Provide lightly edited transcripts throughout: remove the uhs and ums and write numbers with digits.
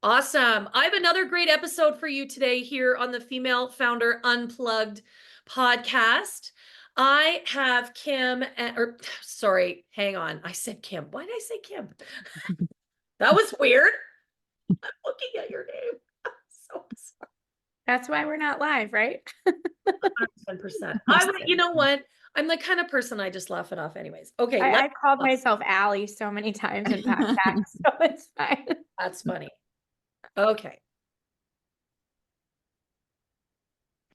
Awesome. I have another great episode for you today here on the Female Founder Unplugged podcast. I have Kim, or sorry, hang on. I said Kim. Why did I say Kim? That was weird. I'm looking at your name. So sorry. That's why we're not live, right? 110%. You know what? I'm the kind of person I just laugh it off anyways. Okay, I called myself Allie so many times in podcasts, so it's fine. that's funny. Okay.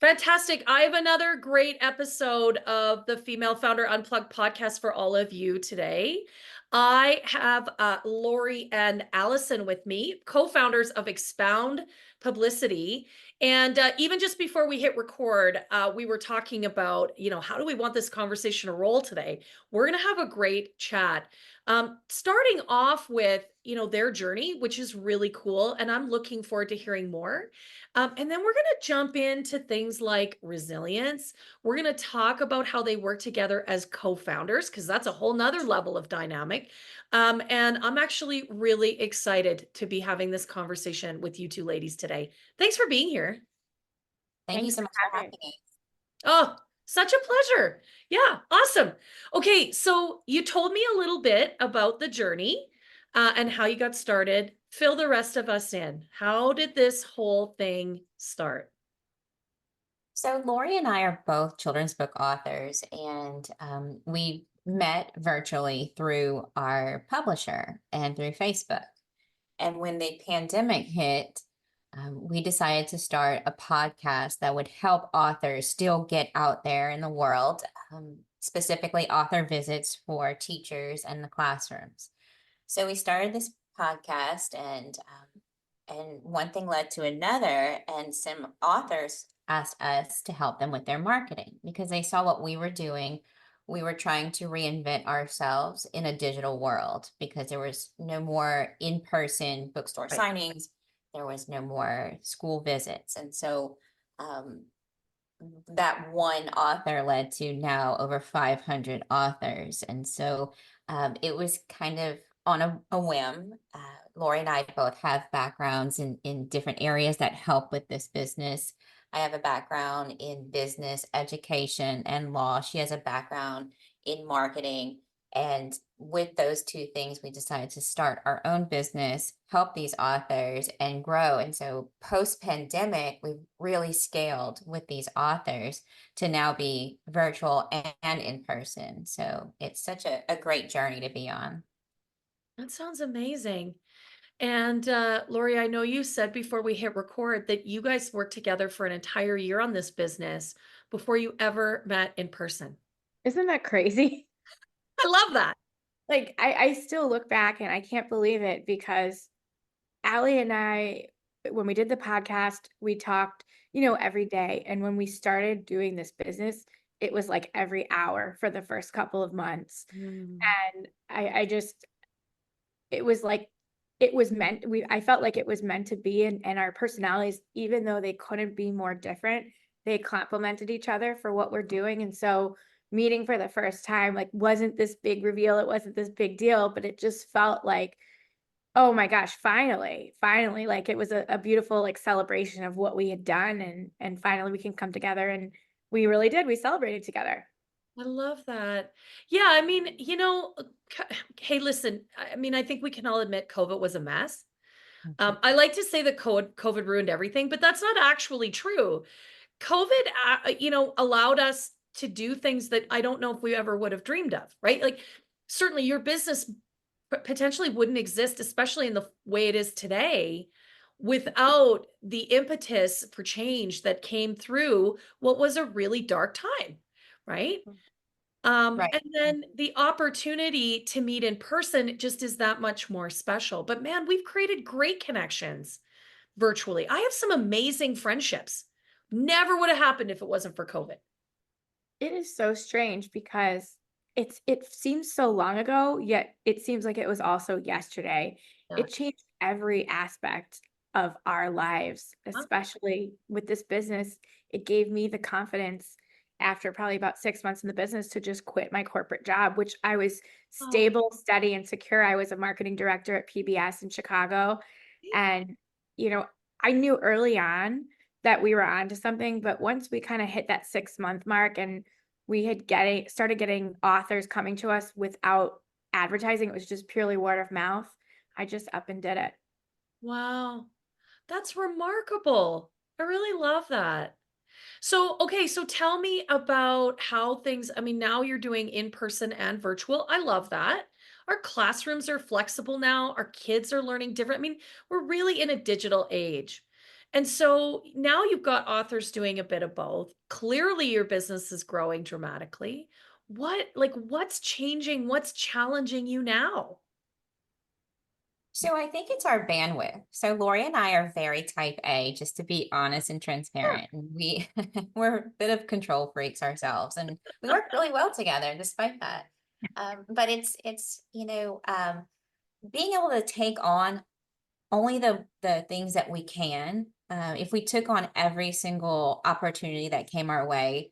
Fantastic. I have another great episode of the Female Founder Unplugged podcast for all of you today. I have Lori and Alysson with me, co-founders of Expound Publicity. And even just before we hit record, we were talking about, how do we want this conversation to roll today? We're going to have a great chat. Starting off with, their journey, which is really cool. And I'm looking forward to hearing more. And then we're going to jump into things like resilience. We're going to talk about how they work together as co-founders, because that's a whole nother level of dynamic. And I'm actually really excited to be having this conversation with you two ladies today. Thanks for being here. Thank you Thanks so for much for having having us. Oh, such a pleasure. Yeah, awesome. Okay, so you told me a little bit about the journey and how you got started. Fill the rest of us in. How did this whole thing start? So Lori and I are both children's book authors, and we met virtually through our publisher and through Facebook. And when the pandemic hit, we decided to start a podcast that would help authors still get out there in the world, specifically author visits for teachers and the classrooms. So we started this podcast, and one thing led to another, and some authors asked us to help them with their marketing because they saw what we were doing. We were trying to reinvent ourselves in a digital world because there was no more in-person bookstore Right. signings. There was no more school visits. And so that one author led to now over 500 authors. And so it was kind of on a whim. Lori and I both have backgrounds in different areas that help with this business. I have a background in business, education, and law. She has a background in marketing. And with those two things, we decided to start our own business, help these authors, and grow. And so post-pandemic, we've really scaled with these authors to now be virtual and in person. So it's such a great journey to be on. That sounds amazing. And Lori, I know you said before we hit record that you guys worked together for an entire year on this business before you ever met in person. Isn't that crazy? I love that. Like, I still look back and I can't believe it because Allie and I, when we did the podcast, we talked, every day. And when we started doing this business, it was like every hour for the first couple of months. And I just, it was like, it was meant, I felt like it was meant to be. And our personalities, even though they couldn't be more different, they complemented each other for what we're doing. And so meeting for the first time, like, wasn't this big reveal. It wasn't this big deal, but it just felt like, oh my gosh, finally, like it was a beautiful like celebration of what we had done. And finally we can come together, and we really did. We celebrated together. I love that. Yeah, I mean, hey, listen, I mean, I think we can all admit COVID was a mess. I like to say that COVID ruined everything, but that's not actually true. COVID, allowed us to do things that I don't know if we ever would have dreamed of, right? Like, certainly your business potentially wouldn't exist, especially in the way it is today, without the impetus for change that came through what was a really dark time, right? Right. And then the opportunity to meet in person just is that much more special. But man, we've created great connections virtually. I have some amazing friendships. Never would have happened if it wasn't for COVID. It is so strange because it seems so long ago, yet it seems like it was also yesterday. Yeah. It changed every aspect of our lives, especially with this business. It gave me the confidence after probably about 6 months in the business to just quit my corporate job, which I was Oh, stable, steady, and secure. I was a marketing director at PBS in Chicago. And I knew early on that we were onto something, but once we kind of hit that 6-month mark and we had started getting authors coming to us without advertising, it was just purely word of mouth. I just up and did it. Wow. That's remarkable. I really love that. So, okay, so tell me about how things, I mean, now you're doing in person and virtual. I love that. Our classrooms are flexible now. Our kids are learning different. I mean, we're really in a digital age. And so now you've got authors doing a bit of both. Clearly, your business is growing dramatically. What's changing? What's challenging you now? So I think it's our bandwidth. So Lori and I are very type A, just to be honest and Sure. transparent. And we're a bit of control freaks ourselves, and we work really well together despite that. But it's being able to take on only the things that we can. If we took on every single opportunity that came our way,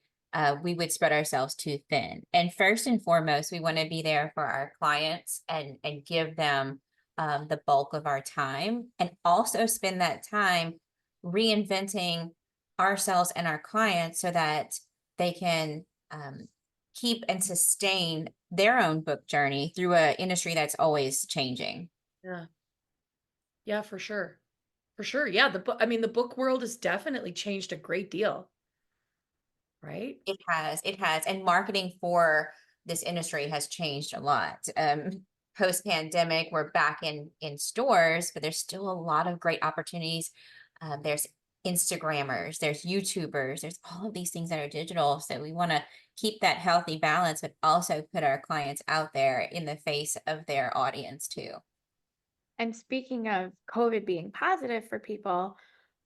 we would spread ourselves too thin. And first and foremost, we want to be there for our clients and give them the bulk of our time, and also spend that time reinventing ourselves and our clients so that they can keep and sustain their own book journey through an industry that's always changing. Yeah. Yeah, for sure. For sure. Yeah, the book, I mean, the book world has definitely changed a great deal, right? It has, and marketing for this industry has changed a lot. Post pandemic, we're back in stores, but there's still a lot of great opportunities. There's Instagrammers, there's YouTubers, there's all of these things that are digital. So we want to keep that healthy balance, but also put our clients out there in the face of their audience too. And speaking of COVID being positive for people,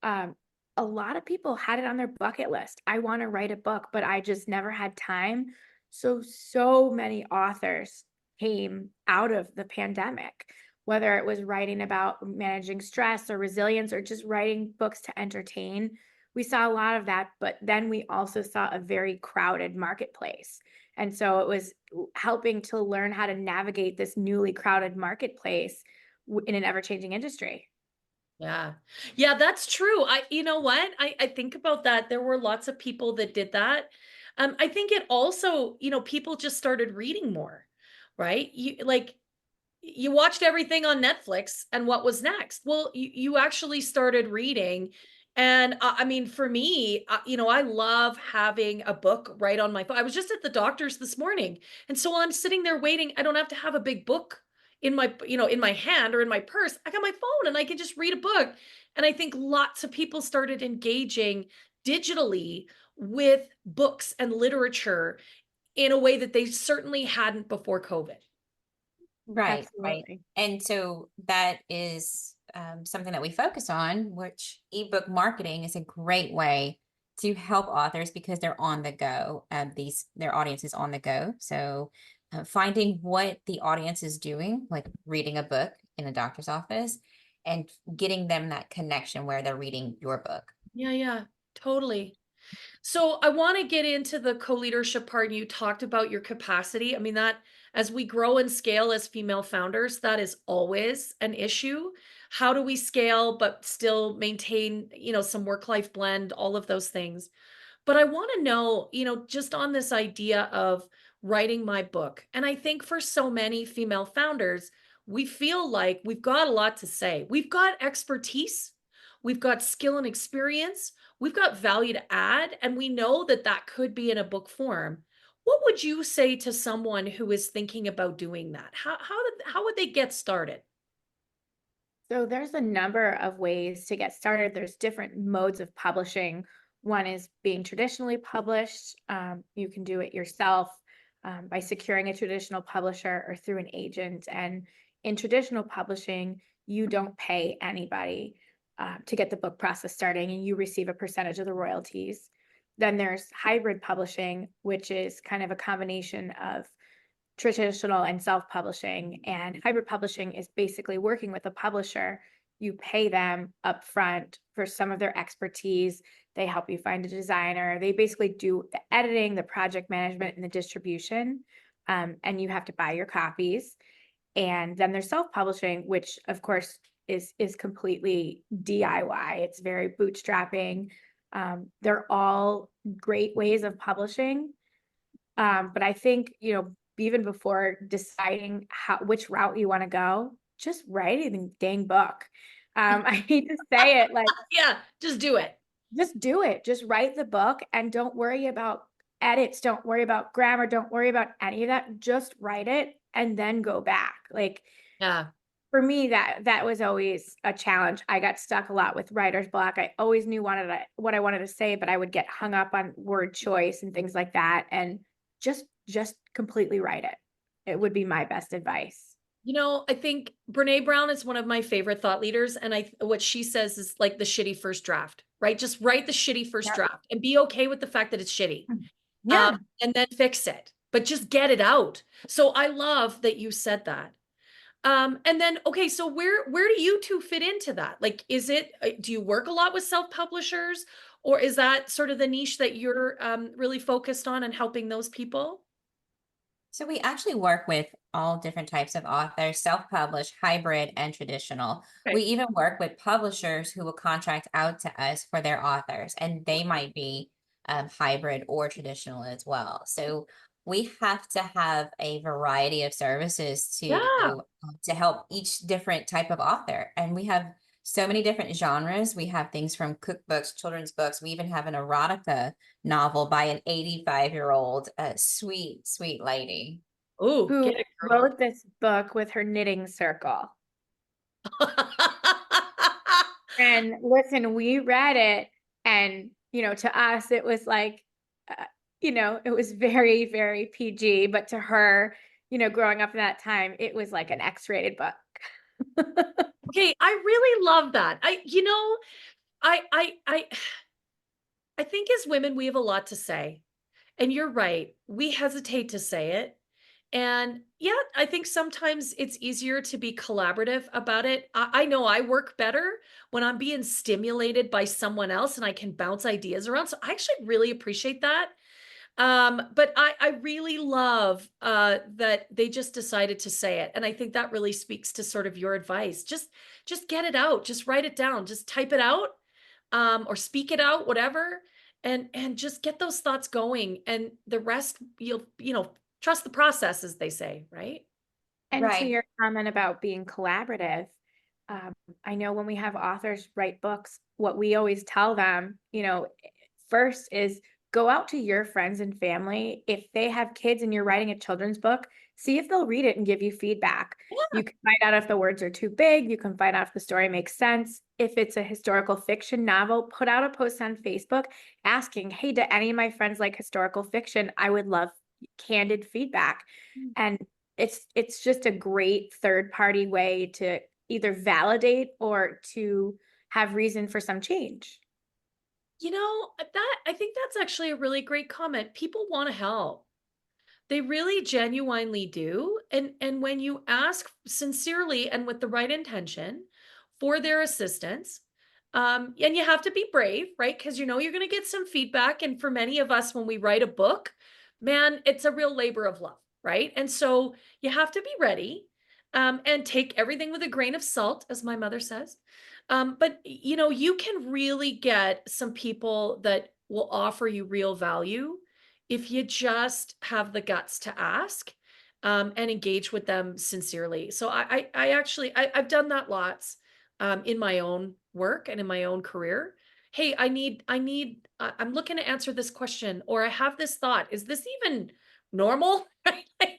um, a lot of people had it on their bucket list. I want to write a book, but I just never had time. So many authors came out of the pandemic, whether it was writing about managing stress or resilience or just writing books to entertain. We saw a lot of that, but then we also saw a very crowded marketplace. And so it was helping to learn how to navigate this newly crowded marketplace in an ever-changing industry. Yeah. Yeah, that's true. You know what? I think about that. There were lots of people that did that. I think it also, people just started reading more, right? You watched everything on Netflix and what was next? Well, you actually started reading. And I mean, for me, I love having a book right on my phone. I was just at the doctor's this morning. And so while I'm sitting there waiting, I don't have to have a big book in my hand or in my purse. I got my phone and I can just read a book. And I think lots of people started engaging digitally with books and literature in a way that they certainly hadn't before COVID. Right. Absolutely. And so that is something that we focus on, which ebook marketing is a great way to help authors because they're on the go. Their audience is on the go. So finding what the audience is doing, like reading a book in a doctor's office, and getting them that connection where they're reading your book. Yeah, yeah, totally. So I want to get into the co-leadership part. You talked about your capacity. I mean, that as we grow and scale as female founders, that is always an issue. How do we scale but still maintain, some work-life blend, all of those things? But I want to know, just on this idea of writing my book. And I think for so many female founders, we feel like we've got a lot to say. We've got expertise, we've got skill and experience, we've got value to add, and we know that that could be in a book form. What would you say to someone who is thinking about doing that? How would they get started? So there's a number of ways to get started. There's different modes of publishing. One is being traditionally published. You can do it yourself by securing a traditional publisher or through an agent. And in traditional publishing, you don't pay anybody to get the book process starting, and you receive a percentage of the royalties. Then there's hybrid publishing, which is kind of a combination of traditional and self-publishing. And hybrid publishing is basically working with a publisher. You pay them upfront for some of their expertise. They help you find a designer. They basically do the editing, the project management, and the distribution. And you have to buy your copies. And then there's self-publishing, which of course is completely DIY. It's very bootstrapping. They're all great ways of publishing. But I think, even before deciding which route you want to go, just write a dang book. I hate to say it, like, Yeah, just do it. just do it. Just write the book and don't worry about edits. Don't worry about grammar. Don't worry about any of that. Just write it and then go back. Like, Yeah. for me, that was always a challenge. I got stuck a lot with writer's block. I always knew what I wanted to say, but I would get hung up on word choice and things like that. And just completely write it. It would be my best advice. I think Brene Brown is one of my favorite thought leaders. And what she says is like the shitty first draft, right? Just write the shitty first Yep. draft and be okay with the fact that it's shitty. Yeah. And then fix it, but just get it out. So I love that you said that. And then, okay, so where do you two fit into that? Like, do you work a lot with self-publishers, or is that sort of the niche that you're really focused on and helping those people? So we actually work with all different types of authors, self-published, hybrid, and traditional. Okay. We even work with publishers who will contract out to us for their authors, and they might be hybrid or traditional as well. So we have to have a variety of services Yeah. to help each different type of author. And we have so many different genres. We have things from cookbooks, children's books. We even have an erotica novel by an 85-year-old sweet, sweet lady. Oh, Who get it, girl. wrote this book with her knitting circle. And listen, we read it, and to us it was like, it was very, very PG, but to her, growing up in that time, it was like an X-rated book. Okay, I really love that. I I think as women we have a lot to say. And you're right. We hesitate to say it. And yeah, I think sometimes it's easier to be collaborative about it. I know I work better when I'm being stimulated by someone else and I can bounce ideas around. So I actually really appreciate that. But I really love that they just decided to say it. And I think that really speaks to sort of your advice. Just get it out, just write it down, just type it out, or speak it out, whatever, and just get those thoughts going. And the rest, you'll trust the process, as they say, right? And to Right. your comment about being collaborative, I know when we have authors write books, what we always tell them, first is go out to your friends and family. If they have kids and you're writing a children's book, see if they'll read it and give you feedback. You can find out if the words are too big. You can find out if the story makes sense. If it's a historical fiction novel, put out a post on Facebook asking, hey, do any of my friends like historical fiction? I would love candid feedback. Mm. And it's just a great third party way to either validate or to have reason for some change. That I think that's actually a really great comment. People want to help. They really genuinely do. And when you ask sincerely and with the right intention for their assistance, and you have to be brave, right? Because you're going to get some feedback. And for many of us, when we write a book, man, it's a real labor of love, right? And so you have to be ready, and take everything with a grain of salt, as my mother says. But you can really get some people that will offer you real value if you just have the guts to ask, and engage with them sincerely. So I actually I've done that lots, in my own work and in my own career. Hey, I'm looking to answer this question, or I have this thought. Is this even normal? Right?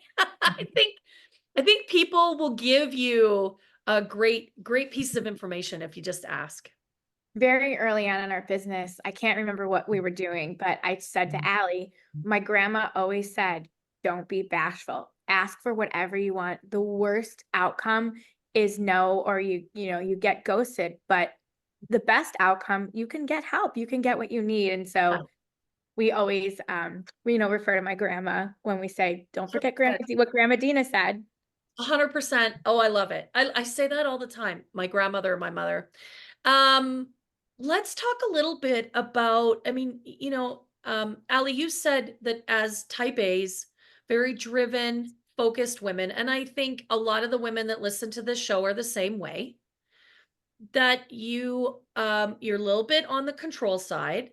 I think people will give you a great piece of information if you just ask. Very early on in our business, I can't remember what we were doing, but I said to Allie, my grandma always said, don't be bashful. Ask for whatever you want. The worst outcome is no, or you get ghosted, but the best outcome, you can get help. You can get what you need. And Yeah. so we always, refer to my grandma when we say, don't forget what Grandma Dina said. 100%. Oh, I love it. I say that all the time. My grandmother, my mother. Um, let's talk a little bit about, I mean, Ali, you said that as type A's, very driven, focused women, and I think a lot of the women that listen to this show are the same way. that you're a little bit on the control side,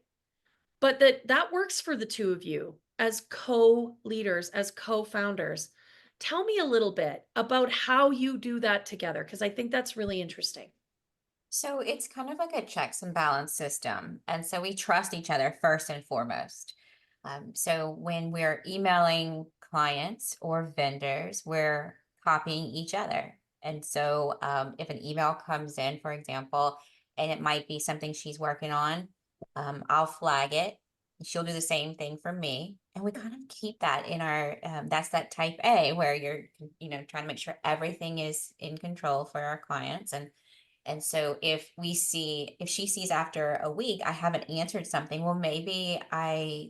but that works for the two of you as co-leaders, as co-founders. Tell me a little bit about how you do that together, because I think that's really interesting. So it's kind of like a checks and balance system. And so we trust each other first and foremost. So when we're emailing clients or vendors, we're copying each other. And so if an email comes in, for example, and it might be something she's working on, I'll flag it. She'll do the same thing for me. And we kind of keep that in our, that's that type A where you're, trying to make sure everything is in control for our clients. And so if she sees after a week, I haven't answered something, well, maybe I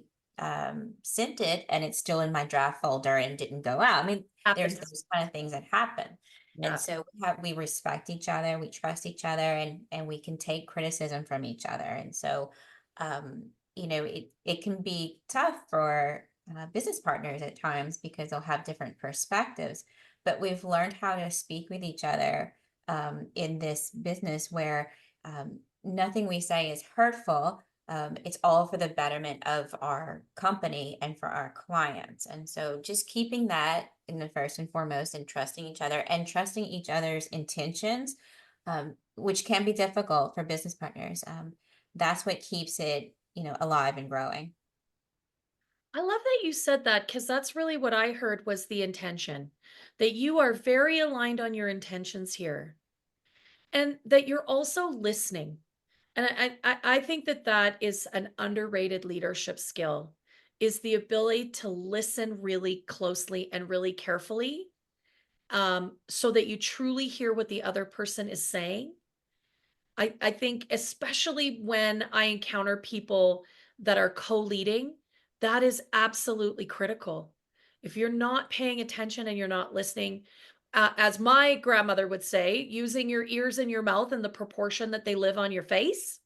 sent it and it's still in my draft folder and didn't go out. I mean, there's Happens. those kind of things that happen. And Yeah. so we respect each other, we trust each other, and we can take criticism from each other. And so, it can be tough for business partners at times because they'll have different perspectives. But we've learned how to speak with each other in this business where nothing we say is hurtful. It's all for the betterment of our company and for our clients. And so just keeping that in the first and foremost and trusting each other and trusting each other's intentions, which can be difficult for business partners. That's what keeps it, alive and growing. I love that you said that, because that's really what I heard was the intention, that you are very aligned on your intentions here, and that you're also listening. And I think that that is an underrated leadership skill, is the ability to listen really closely and really carefully, so that you truly hear what the other person is saying. I think especially when I encounter people that are co-leading, that is absolutely critical. If you're not paying attention and you're not listening, as my grandmother would say, using your ears and your mouth in the proportion that they live on your face,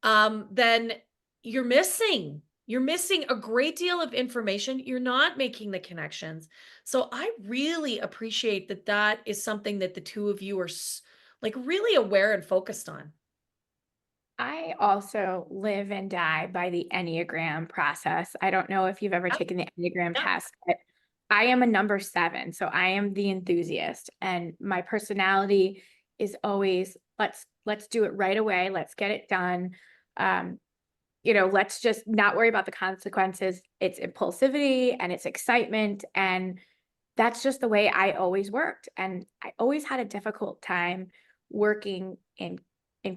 then you're missing. You're missing a great deal of information. You're not making the connections. So I really appreciate that that is something that the two of you are like really aware and focused on. I also live and die by the Enneagram process. I don't know if you've ever Yep, taken the Enneagram yep. test, but I am a number 7. So I am the enthusiast, and my personality is always let's do it right away. Let's get it done. Um, let's just not worry about the consequences. It's impulsivity and it's excitement. And that's just the way I always worked. And I always had a difficult time working in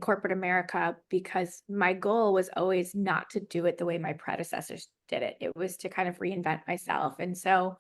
corporate America because my goal was always not to do it the way my predecessors did it. It was to kind of reinvent myself. And so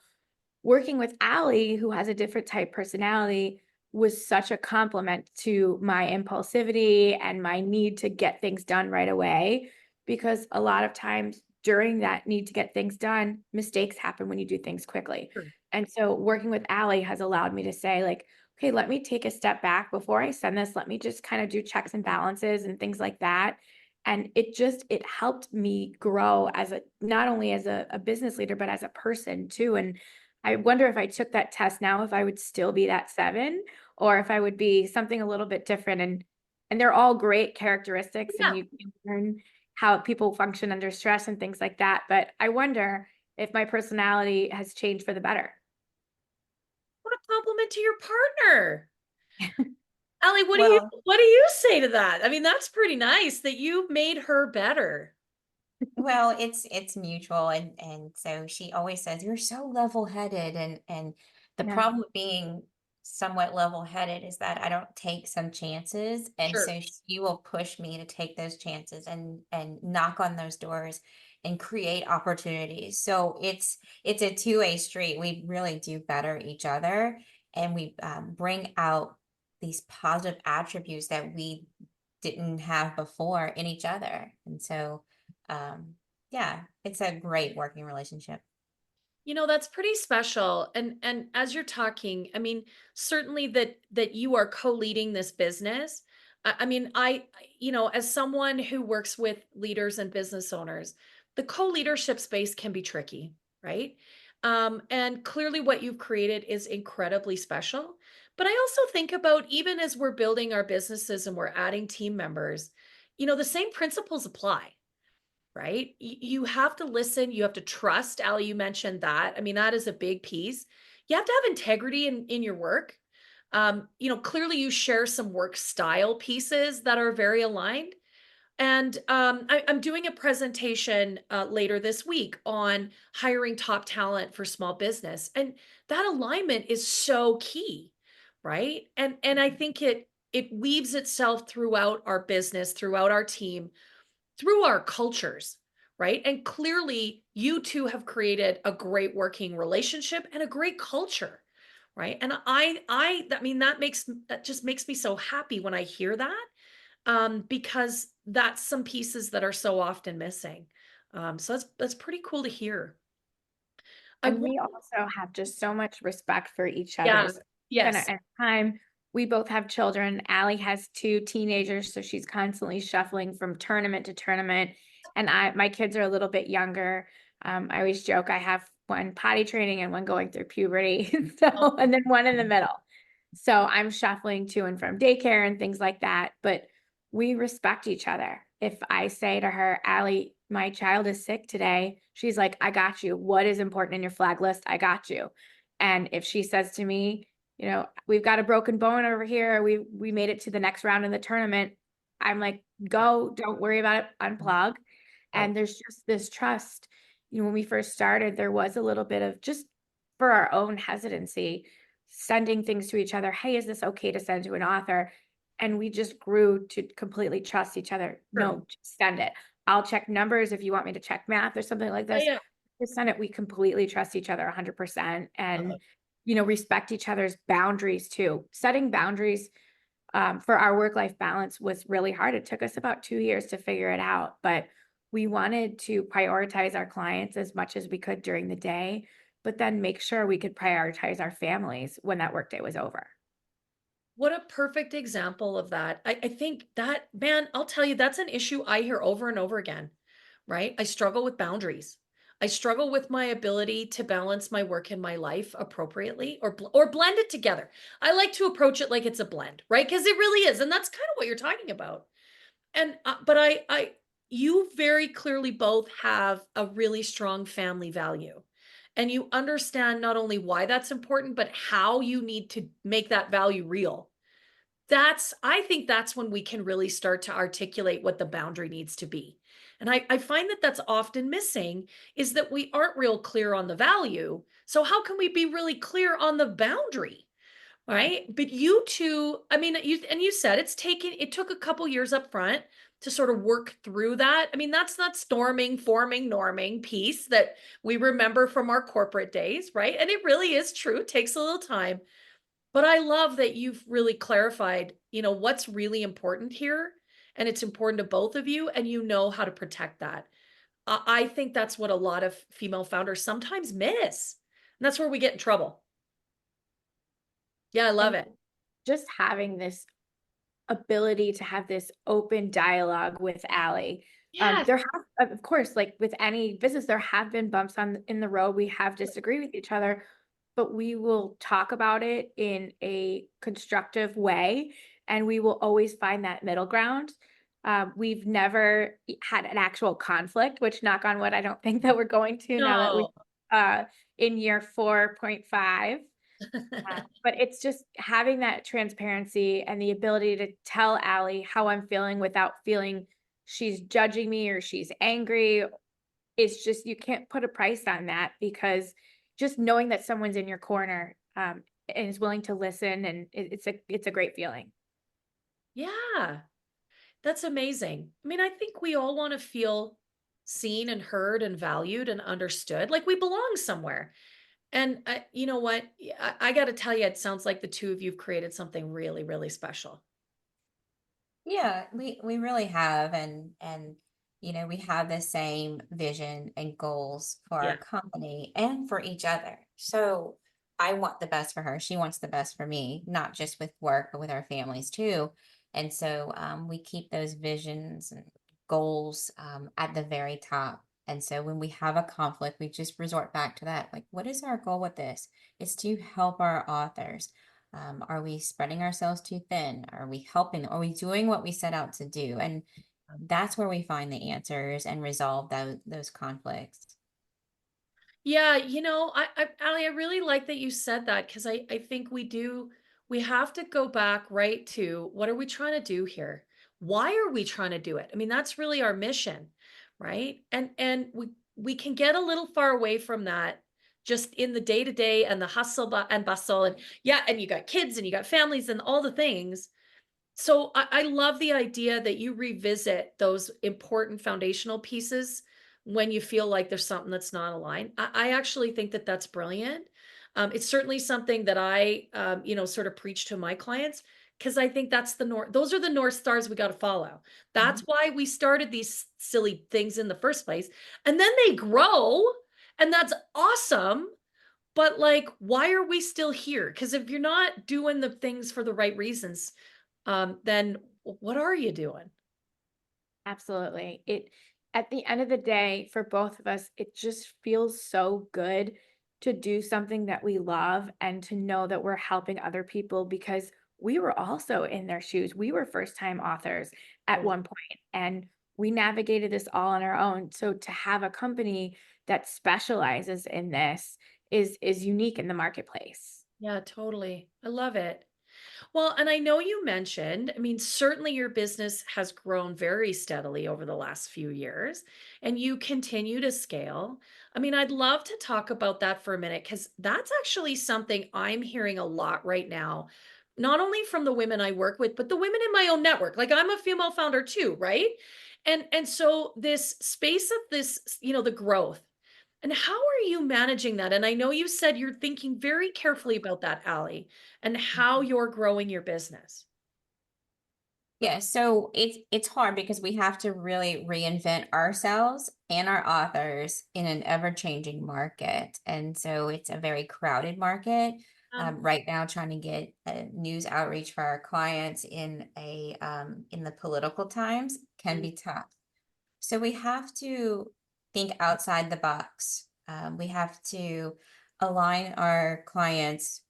working with Allie, who has a different type personality, was such a compliment to my impulsivity and my need to get things done right away. Because a lot of times during that need to get things done, mistakes happen when you do things quickly. Sure. And so working with Allie has allowed me to say, like, okay, let me take a step back before I send this. Let me just kind of do checks and balances and things like that. And it helped me grow as not only as a business leader, but as a person too. And I wonder if I took that test now, if I would still be that 7, or if I would be something a little bit different. And they're all great characteristics, and Yeah. you can learn how people function under stress and things like that. But I wonder if my personality has changed for the better. What a compliment to your partner. Allie, Well, what do you say to that? I mean, that's pretty nice that you made her better. Well, it's mutual, and so she always says you're so level-headed, and the Yeah. problem with being somewhat level-headed is that I don't take some chances, and Sure. so she will push me to take those chances and knock on those doors and create opportunities. So it's a two-way street. We really do better each other, and we bring out these positive attributes that we didn't have before in each other, and so. Yeah, it's a great working relationship. That's pretty special. And as you're talking, I mean, certainly that you are co-leading this business. I mean, as someone who works with leaders and business owners, the co-leadership space can be tricky, right? And clearly what you've created is incredibly special. But I also think about even as we're building our businesses and we're adding team members, the same principles apply, right? You have to listen, you have to trust. Ali, you mentioned that. I mean, that is a big piece. You have to have integrity in your work. Clearly you share some work style pieces that are very aligned. And I'm doing a presentation later this week on hiring top talent for small business, and that alignment is so key, right? And I think it weaves itself throughout our business, throughout our team, through our cultures, right? And clearly, you two have created a great working relationship and a great culture, right? And I mean, that just makes me so happy when I hear that, because that's some pieces that are so often missing. So that's pretty cool to hear. I And want, we also have just so much respect for each yeah, other's. And yes, at time, we both have children. Allie has 2 teenagers, so she's constantly shuffling from tournament to tournament. And my kids are a little bit younger. I always joke I have one potty training and one going through puberty, so and then one in the middle. So I'm shuffling to and from daycare and things like that. But we respect each other. If I say to her, Allie, my child is sick today, she's like, I got you. What is important in your flag list? I got you. And if she says to me, we've got a broken bone over here, we made it to the next round in the tournament, I'm like, go, don't worry about it, unplug. oh, And there's just this trust. When we first started, there was a little bit of just for our own hesitancy, sending things to each other. Hey, is this okay to send to an author? And we just grew to completely trust each other. sure. No, just send it. I'll check numbers if you want me to check math or something like Yeah, this. yeah. Just send it. We completely trust each other 100% Uh, and, respect each other's boundaries too. Setting boundaries for our work-life balance was really hard. It took us about 2 years to figure it out, but we wanted to prioritize our clients as much as we could during the day, but then make sure we could prioritize our families when that workday was over. What a perfect example of that. I think that, man, I'll tell you, that's an issue I hear over and over again, right? I struggle with boundaries. I struggle with my ability to balance my work and my life appropriately, or blend it together. I like to approach it like it's a blend, right? Because it really is, and that's kind of what you're talking about. And but you very clearly both have a really strong family value, and you understand not only why that's important, but how you need to make that value real. I think that's when we can really start to articulate what the boundary needs to be. And I find that that's often missing, is that we aren't real clear on the value. So how can we be really clear on the boundary? Right. But you two, I mean, you said it took a couple years up front to sort of work through that. I mean, that's not storming, forming, norming piece that we remember from our corporate days, right? And it really is true. It takes a little time. But I love that you've really clarified, what's really important here. And it's important to both of you, and you know how to protect that. I think that's what a lot of female founders sometimes miss. And that's where we get in trouble. Yeah, I love And it. just having this ability to have this open dialogue with Allie. Yes. There have, of course, like with any business, there have been bumps in the road. We have disagreed with each other, but we will talk about it in a constructive way, and we will always find that middle ground. We've never had an actual conflict, which knock on wood, I don't think that we're going to now that we No. in year 4.5. But it's just having that transparency and the ability to tell Allie how I'm feeling without feeling she's judging me or she's angry. It's just, you can't put a price on that, because just knowing that someone's in your corner and is willing to listen, and it's a great feeling. Yeah, that's amazing. I mean, I think we all want to feel seen and heard and valued and understood, like we belong somewhere. And you know what? I got to tell you, it sounds like the two of you've created something really, really special. Yeah, we really have, and we have the same vision and goals for Yeah. our company and for each other. So I want the best for her. She wants the best for me, not just with work, but with our families too. And so we keep those visions and goals at the very top. And so when we have a conflict, we just resort back to that. Like, what is our goal with this? It's to help our authors. Are we spreading ourselves too thin? Are we helping? Are we doing what we set out to do? And that's where we find the answers and resolve those conflicts. Yeah, Allie, I really like that you said that because I think we have to go back right to what are we trying to do here? Why are we trying to do it? I mean, that's really our mission, right? And we can get a little far away from that just in the day to day and the hustle and bustle and yeah, and you got kids and you got families and all the things. So I love the idea that you revisit those important foundational pieces when you feel like there's something that's not aligned. I actually think that that's brilliant. It's certainly something that I, sort of preach to my clients because I think that's the north. Those are the North Stars we got to follow. That's why we started these silly things in the first place. And then they grow, and that's awesome. But like, why are we still here? Because if you're not doing the things for the right reasons, then what are you doing? Absolutely. At the end of the day, for both of us, it just feels so good to do something that we love and to know that we're helping other people because we were also in their shoes. We were first-time authors at Totally. one point, and we navigated this all on our own. So to have a company that specializes in this is unique in the marketplace. Yeah, totally. I love it. Well, and I know you mentioned, I mean, certainly your business has grown very steadily over the last few years and you continue to scale. I mean, I'd love to talk about that for a minute because that's actually something I'm hearing a lot right now, not only from the women I work with, but the women in my own network. Like I'm a female founder too, right? And so this space of this, the growth. And how are you managing that? And I know you said you're thinking very carefully about that, Allie, and how you're growing your business. Yeah, so it's hard because we have to really reinvent ourselves and our authors in an ever-changing market. And so it's a very crowded market. Right now, trying to get news outreach for our clients in the political times can be tough. So we have to think outside the box. We have to align our clients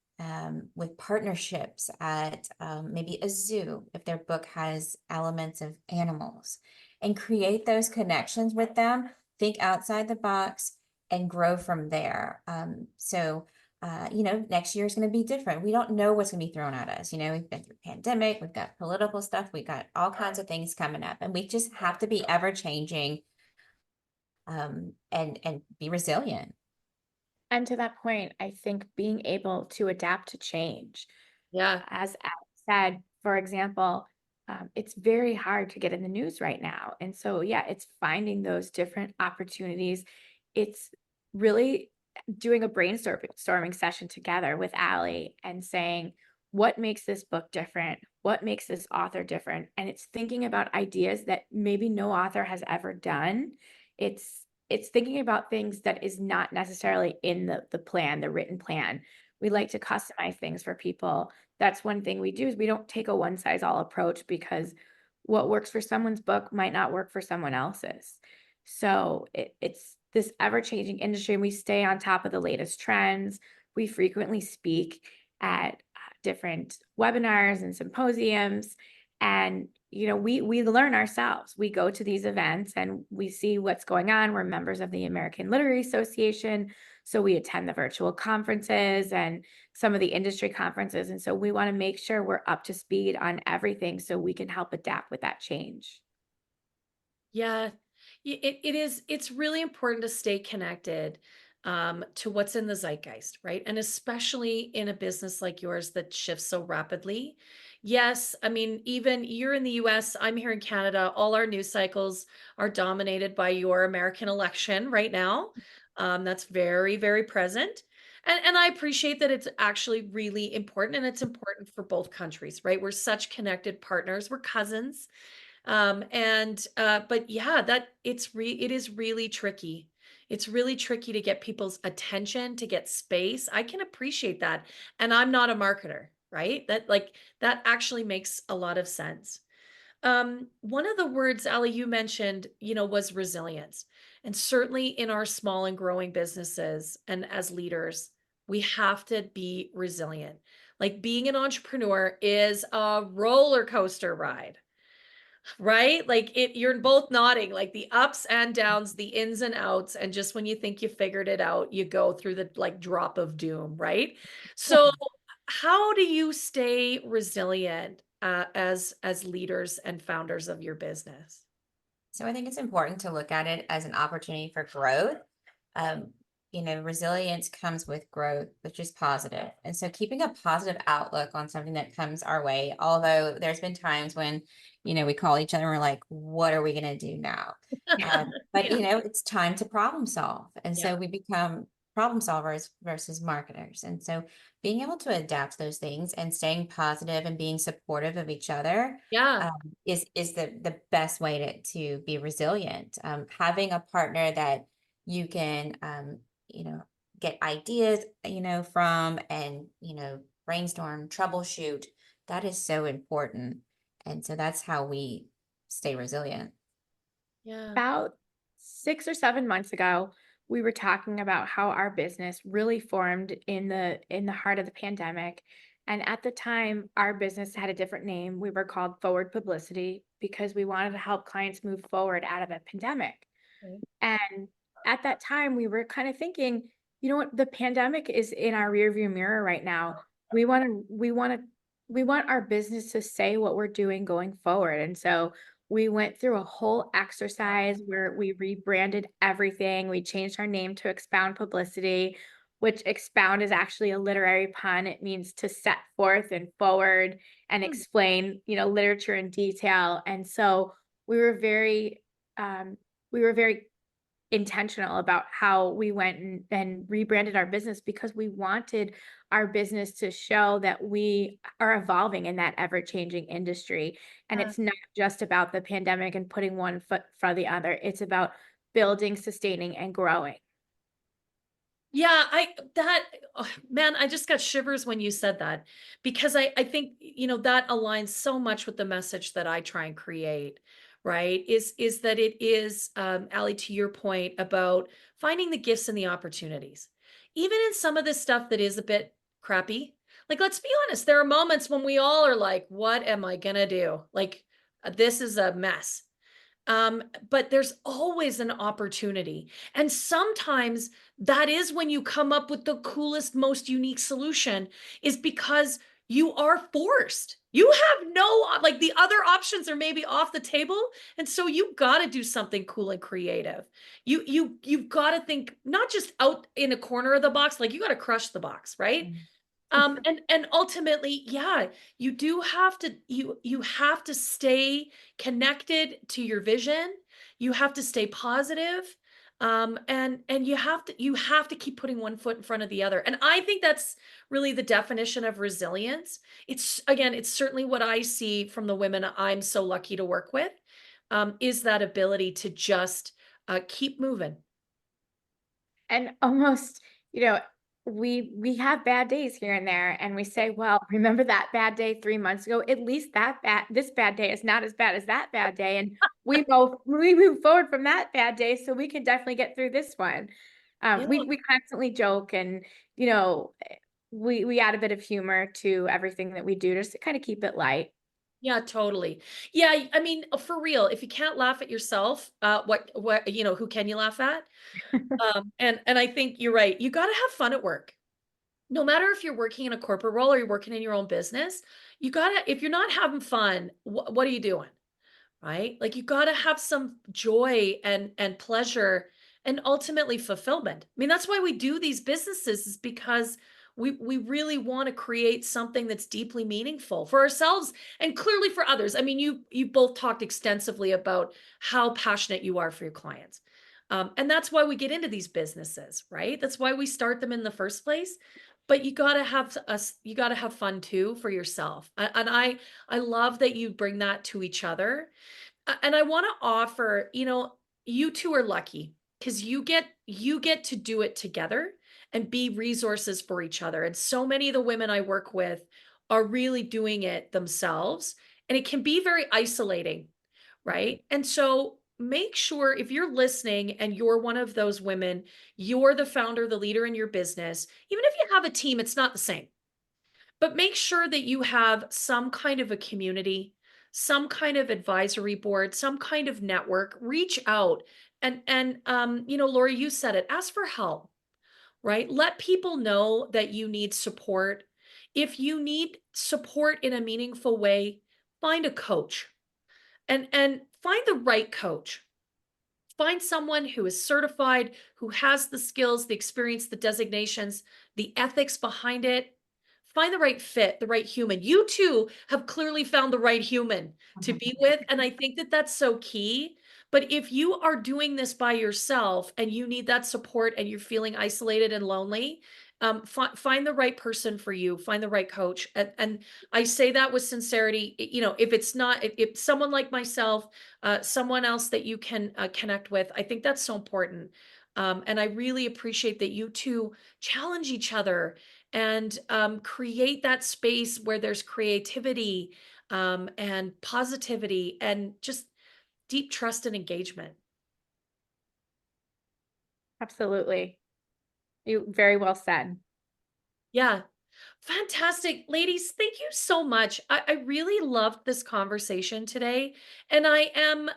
with partnerships at maybe a zoo if their book has elements of animals and create those connections with them, think outside the box and grow from there. Next year is going to be different. We don't know what's going to be thrown at us. We've been through pandemic, we've got political stuff, we've got all kinds of things coming up, and we just have to be ever changing and be resilient. And to that point, I think being able to adapt to change. Yeah. As Alex said, for example, it's very hard to get in the news right now. And so, yeah, it's finding those different opportunities. It's really doing a brainstorming session together with Allie and saying, what makes this book different? What makes this author different? And it's thinking about ideas that maybe no author has ever done. It's thinking about things that is not necessarily in the plan, the written plan. We like to customize things for people. That's one thing we do is we don't take a one size all approach because what works for someone's book might not work for someone else's. So it's this ever changing industry, and we stay on top of the latest trends. We frequently speak at different webinars and symposiums, and we learn ourselves. We go to these events and we see what's going on. We're members of the American Literary Association, so we attend the virtual conferences and some of the industry conferences. And so we want to make sure we're up to speed on everything so we can help adapt with that change. Yeah. It's really important to stay connected to what's in the zeitgeist, right? And especially in a business like yours that shifts so rapidly. Yes, I mean, even you're in the US, I'm here in Canada. All our news cycles are dominated by your American election right now. That's very, very present. And I appreciate that it's actually really important and it's important for both countries, right? We're such connected partners, we're cousins. But yeah, it is really tricky. It's really tricky to get people's attention, to get space. I can appreciate that. And I'm not a marketer, right? That actually makes a lot of sense. One of the words, Ali, you mentioned, was resilience. And certainly in our small and growing businesses and as leaders, we have to be resilient. Like being an entrepreneur is a roller coaster ride, right? Like you're both nodding, like the ups and downs, the ins and outs. And just when you think you figured it out, you go through the like drop of doom, right? So how do you stay resilient as leaders and founders of your business? So I think it's important to look at it as an opportunity for growth. Um, resilience comes with growth, which is positive. And so keeping a positive outlook on something that comes our way, although there's been times when, we call each other and we're like, what are we going to do now? But, Yeah. it's time to problem solve. And Yeah. so we become problem solvers versus marketers. And so being able to adapt to those things and staying positive and being supportive of each other Yeah. um, is the best way to be resilient. Having a partner that you can get ideas from, and brainstorm, troubleshoot, that is so important. And so that's how we stay resilient. Yeah. About 6 or 7 months ago, we were talking about how our business really formed in the heart of the pandemic. And at the time, our business had a different name. We were called Forward Publicity because we wanted to help clients move forward out of a pandemic. Okay. And at that time, we were kind of thinking, you know what, the pandemic is in our rearview mirror right now. We want our business to say what we're doing going forward. And so we went through a whole exercise where we rebranded everything. We changed our name to Expound Publicity, which expound is actually a literary pun. It means to set forth and forward and Hmm. explain, literature in detail. And so we were very, we were very intentional about how we went and rebranded our business because we wanted our business to show that we are evolving in that ever-changing industry. And Yeah. it's not just about the pandemic and putting one foot for the other. It's about building, sustaining, and growing. Yeah, oh, man, I just got shivers when you said that because I think, that aligns so much with the message that I try and create, right? Is that it is, Allie, to your point about finding the gifts and the opportunities, even in some of this stuff that is a bit crappy. Like, let's be honest, there are moments when we all are like, what am I gonna do? Like, this is a mess. But there's always an opportunity. And sometimes that is when you come up with the coolest, most unique solution, is because you are forced. You have no, like the other options are maybe off the table. And so you got to do something cool and creative. You've got to think not just out in a corner of the box, like you got to crush the box, right? And ultimately, yeah, you do have to you have to stay connected to your vision. You have to stay positive. And you have to keep putting one foot in front of the other. And I think that's really the definition of resilience. It's again, it's certainly what I see from the women I'm so lucky to work with, is that ability to just keep moving. And almost, you know, we have bad days here and there, and we say, well, remember that bad day 3 months ago? At least this bad day is not as bad as that bad day. And we move forward from that bad day so we can definitely get through this one. Yeah. We constantly joke, and we add a bit of humor to everything that we do just to kind of keep it light. Yeah, totally. Yeah, I mean, for real, if you can't laugh at yourself, who can you laugh at? And I think you're right. You got to have fun at work. No matter if you're working in a corporate role or you're working in your own business, if you're not having fun, what are you doing? Right? Like you got to have some joy and pleasure and ultimately fulfillment. I mean, that's why we do these businesses, is because we really want to create something that's deeply meaningful for ourselves and clearly for others. I mean, you both talked extensively about how passionate you are for your clients. And that's why we get into these businesses, right? That's why we start them in the first place. But you got to have fun too for yourself. And I love that you bring that to each other. And I want to offer, you two are lucky because you get to do it together and be resources for each other. And so many of the women I work with are really doing it themselves, and it can be very isolating, right? And so make sure, if you're listening and you're one of those women, you're the founder, the leader in your business, even if you have a team, it's not the same. but make sure that you have some kind of a community, some kind of advisory board, some kind of network. Reach out and you know, Lori, you said it, ask for help, right? Let people know that you need support. If you need support in a meaningful way, find a coach and find the right coach. Find someone who is certified, who has the skills, the experience, the designations, the ethics behind it. Find the right fit, the right human. You too have clearly found the right human to be with. And I think that that's so key. But if you are doing this by yourself and you need that support and you're feeling isolated and lonely, find the right person for you, find the right coach. And I say that with sincerity. You know, if it's not, if someone like myself, someone else that you can connect with, I think that's so important. And I really appreciate that you two challenge each other and create that space where there's creativity and positivity and just deep trust and engagement. Absolutely. You very well said. Yeah. Fantastic. Ladies, thank you so much. I really loved this conversation today. And I am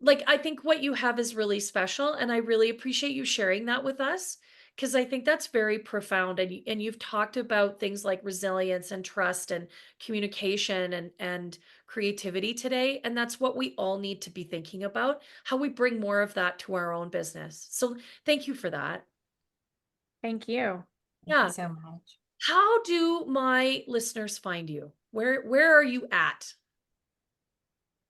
like, I think what you have is really special, and I really appreciate you sharing that with us because I think that's very profound. And you've talked about things like resilience and trust and communication and creativity today, and that's what we all need to be thinking about, how we bring more of that to our own business. So thank you for that. Thank you. Thank you Yeah. so much. How do my listeners find you? Where are you at?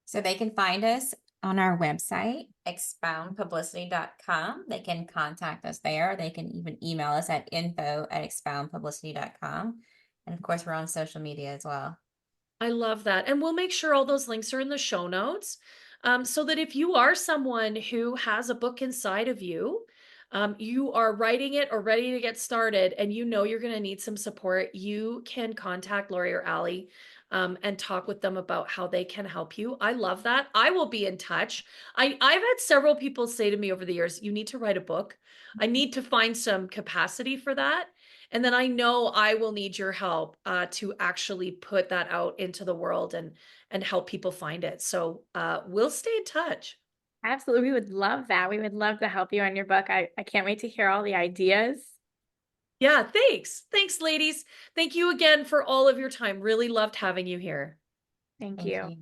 So they can find us on our website, expoundpublicity.com. They can contact us there. They can even email us at info@expoundpublicity.com. And of course, we're on social media as well. I love that. And we'll make sure all those links are in the show notes so that if you are someone who has a book inside of you, you are writing it or ready to get started, and you know you're going to need some support, you can contact Lori or Allie and talk with them about how they can help you. I love that. I will be in touch. I've had several people say to me over the years, you need to write a book. I need to find some capacity for that. And then I know I will need your help to actually put that out into the world and help people find it. So we'll stay in touch. Absolutely. We would love that. We would love to help you on your book. I can't wait to hear all the ideas. Yeah, thanks. Thanks, ladies. Thank you again for all of your time. Really loved having you here. Thank Thank you. you.